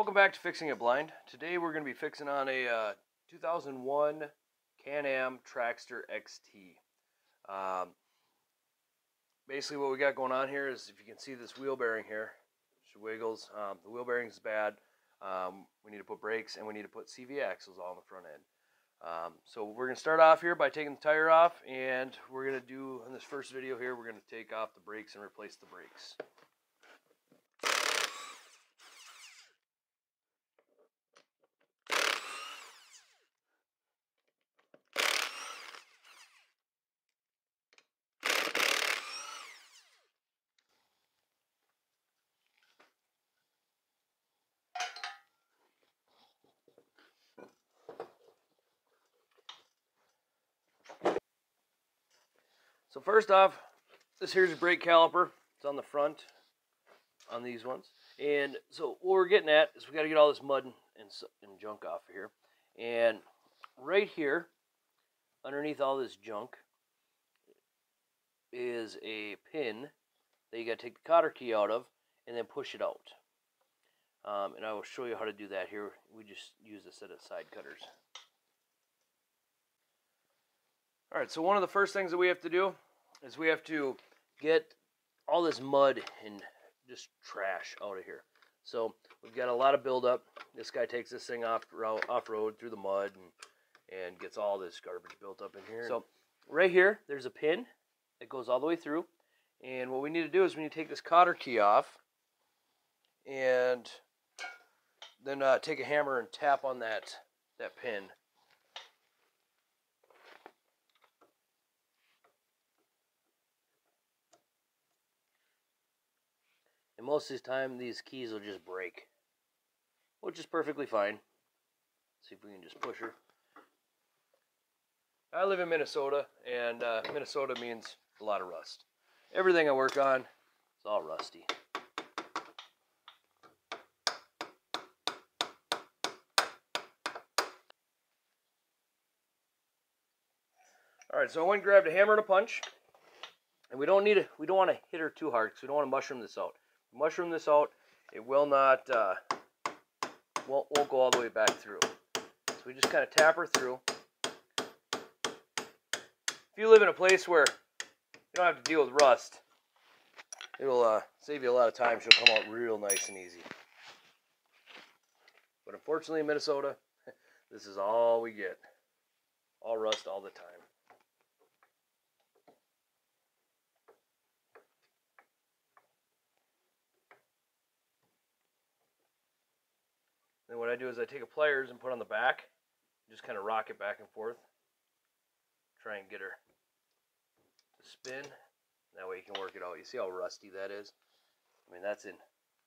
Welcome back to Fixing It Blind. Today we're going to be fixing on a 2001 Can-Am Traxter XT. Basically what we got going on here is, if you can see this wheel bearing here, she wiggles. The wheel bearing is bad. We need to put brakes and we need to put CV axles all on the front end. So we're going to start off here by taking the tire off, and we're going to do, in this first video here, we're going to take off the brakes and replace the brakes. So first off, this here's a brake caliper. It's on the front on these ones. And so what we're getting at is we got to get all this mud and junk off of here. And right here, underneath all this junk, is a pin that you got to take the cotter key out of and then push it out. And I will show you how to do that here. We just use a set of side cutters. Alright, so one of the first things that we have to do is we have to get all this mud and just trash out of here. So we've got a lot of buildup. This guy takes this thing off-road through the mud and gets all this garbage built up in here. So right here, there's a pin that goes all the way through. And what we need to do is we need to take this cotter key off and then take a hammer and tap on that pin. And most of the time, these keys will just break, which is perfectly fine. Let's see if we can just push her. I live in Minnesota, and Minnesota means a lot of rust. Everything I work on is all rusty. All right, so I went and grabbed a hammer and a punch, and we don't want to hit her too hard because we don't want to mushroom this out. Mushroom this out, it will not won't go all the way back through. So we just kind of tap her through. If you live in a place where you don't have to deal with rust, it'll save you a lot of time. She'll come out real nice and easy. But unfortunately in Minnesota, this is all we get. All rust all the time. Then what I do is I take a pliers and put on the back, just kind of rock it back and forth, try and get her to spin. That way you can work it out. You see how rusty that is? I mean, that's in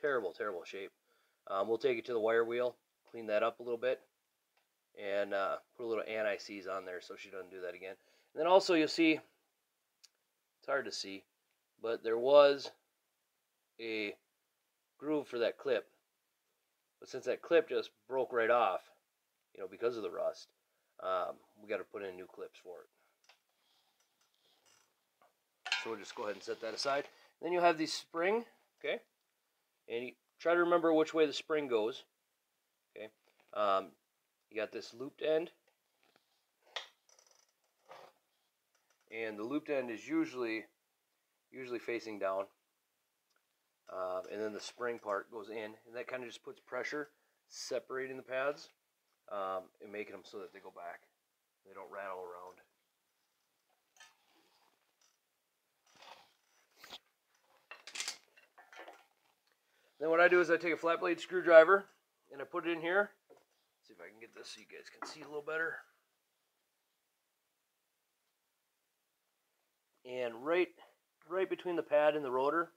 terrible, terrible shape. We'll take it to the wire wheel, clean that up a little bit, and put a little anti-seize on there so she doesn't do that again. And then also you'll see, it's hard to see, but there was a groove for that clip. But since that clip just broke right off, you know, because of the rust, we got to put in new clips for it. So we'll just go ahead and set that aside. Then you'll have the spring, okay? And you try to remember which way the spring goes, okay? You got this looped end, and the looped end is usually facing down. And then the spring part goes in, and that kind of just puts pressure, separating the pads, and making them so that they go back. They don't rattle around. Then what I do is I take a flat blade screwdriver, and I put it in here. Let's see if I can get this so you guys can see a little better. And right between the pad and the rotor,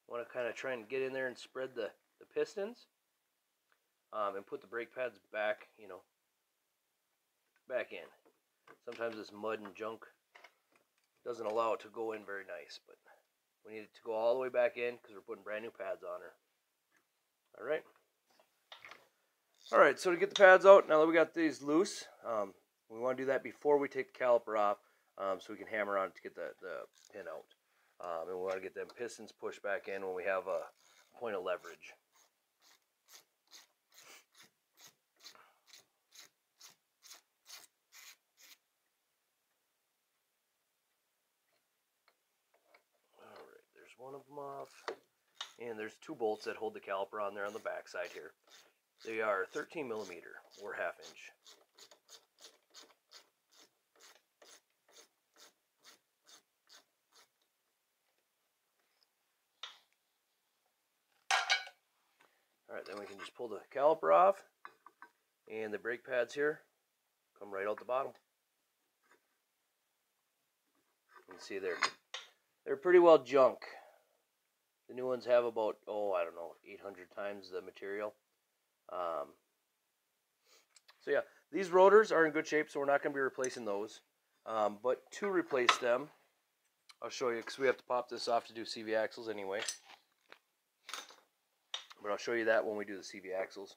I want to kind of try and get in there and spread the pistons, and put the brake pads back, you know, back in. Sometimes this mud and junk doesn't allow it to go in very nice, but we need it to go all the way back in because we're putting brand new pads on her. Alright. Alright, so to get the pads out, now that we got these loose, we want to do that before we take the caliper off, so we can hammer on it to get the pin out. And we want to get them pistons pushed back in when we have a point of leverage. one of them off. And there's 2 bolts that hold the caliper on there on the back side here. They are 13 millimeter or 1/2 inch. Alright, then we can just pull the caliper off, and the brake pads here come right out the bottom. You can see they're pretty well junk. The new ones have about, I don't know, 800 times the material. So yeah, these rotors are in good shape, so we're not going to be replacing those. But to replace them, I'll show you, because we have to pop this off to do CV axles anyway. But I'll show you that when we do the CV axles.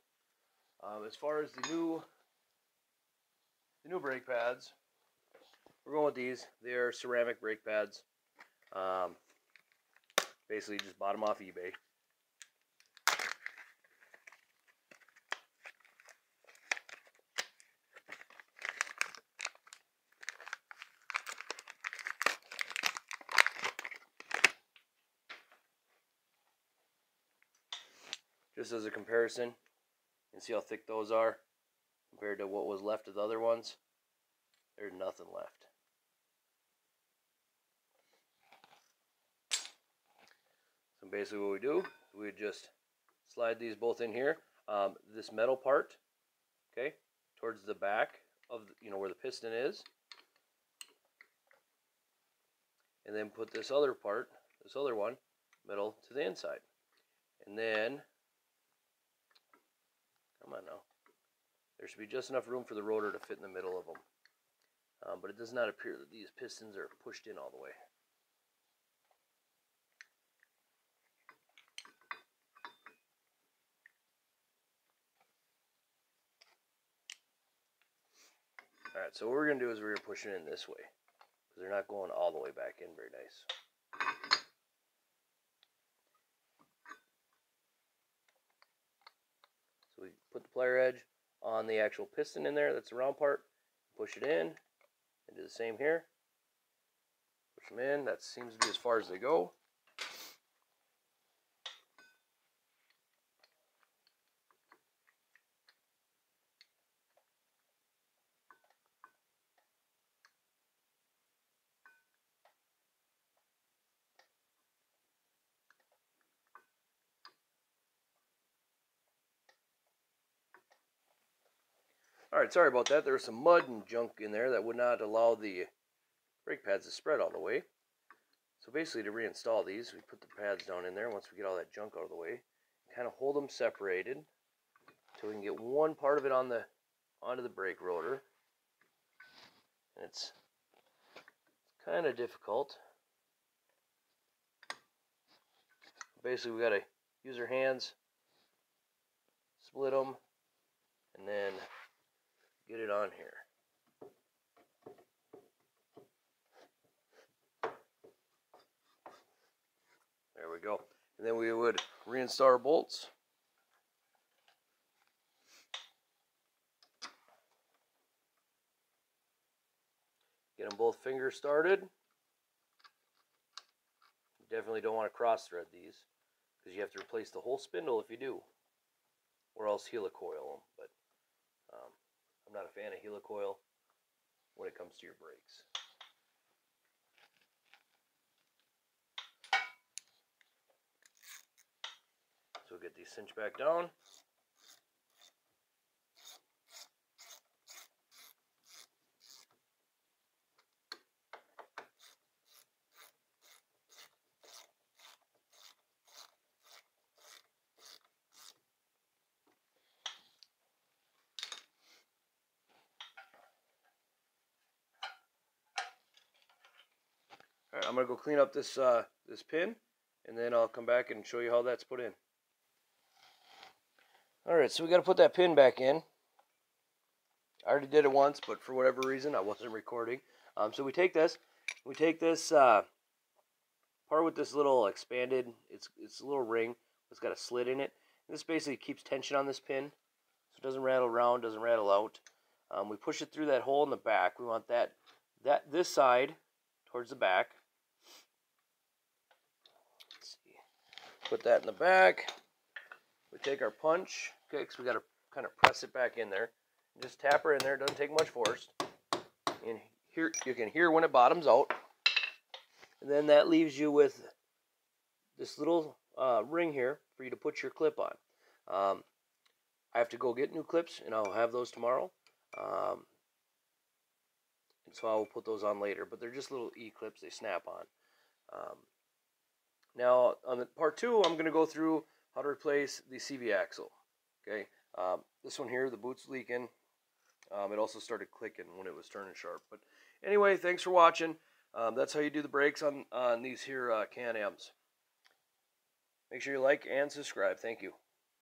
As far as the new brake pads, we're going with these. They're ceramic brake pads. Basically just bought them off eBay. Just as a comparison, you can see how thick those are compared to what was left of the other ones. There's nothing left. So basically what we do, we just slide these both in here. This metal part, okay, towards the back of, where the piston is. And then put this other part, this other one, metal to the inside. And then, come on now, there should be just enough room for the rotor to fit in the middle of them. But it does not appear that these pistons are pushed in all the way. Alright, so what we're going to do is we're going to push it in this way, because they're not going all the way back in very nice. So we put the plier edge on the actual piston in there, that's the round part, push it in, and do the same here. Push them in, that seems to be as far as they go. Alright, sorry about that. There was some mud and junk in there that would not allow the brake pads to spread all the way. So basically, to reinstall these, we put the pads down in there once we get all that junk out of the way. Kind of hold them separated until we can get one part of it onto the brake rotor. And it's kind of difficult. Basically, we got to use our hands, split them, and then get it on here. There we go. And then we would reinstall our bolts. Get them both fingers started. You definitely don't want to cross thread these, because you have to replace the whole spindle if you do, or else helicoil them. But I'm not a fan of helicoil when it comes to your brakes. So we'll get these cinched back down. Alright, I'm going to go clean up this this pin, and then I'll come back and show you how that's put in. Alright, so we got to put that pin back in. I already did it once, but for whatever reason I wasn't recording. So we take this part with this little expanded, it's a little ring, it's got a slit in it. And this basically keeps tension on this pin, so it doesn't rattle around, doesn't rattle out. We push it through that hole in the back. We want this side towards the back. Put that in the back. We take our punch, okay, because we got to kind of press it back in there. Just tap her in there. It doesn't take much force. And here you can hear when it bottoms out. And then that leaves you with this little ring here for you to put your clip on. I have to go get new clips, and I'll have those tomorrow. And so I will put those on later. But they're just little E-clips. They snap on. Now, on the part 2, I'm going to go through how to replace the CV axle. Okay, this one here, the boot's leaking. It also started clicking when it was turning sharp. But anyway, thanks for watching. That's how you do the brakes on these here Can-Ams. Make sure you like and subscribe. Thank you.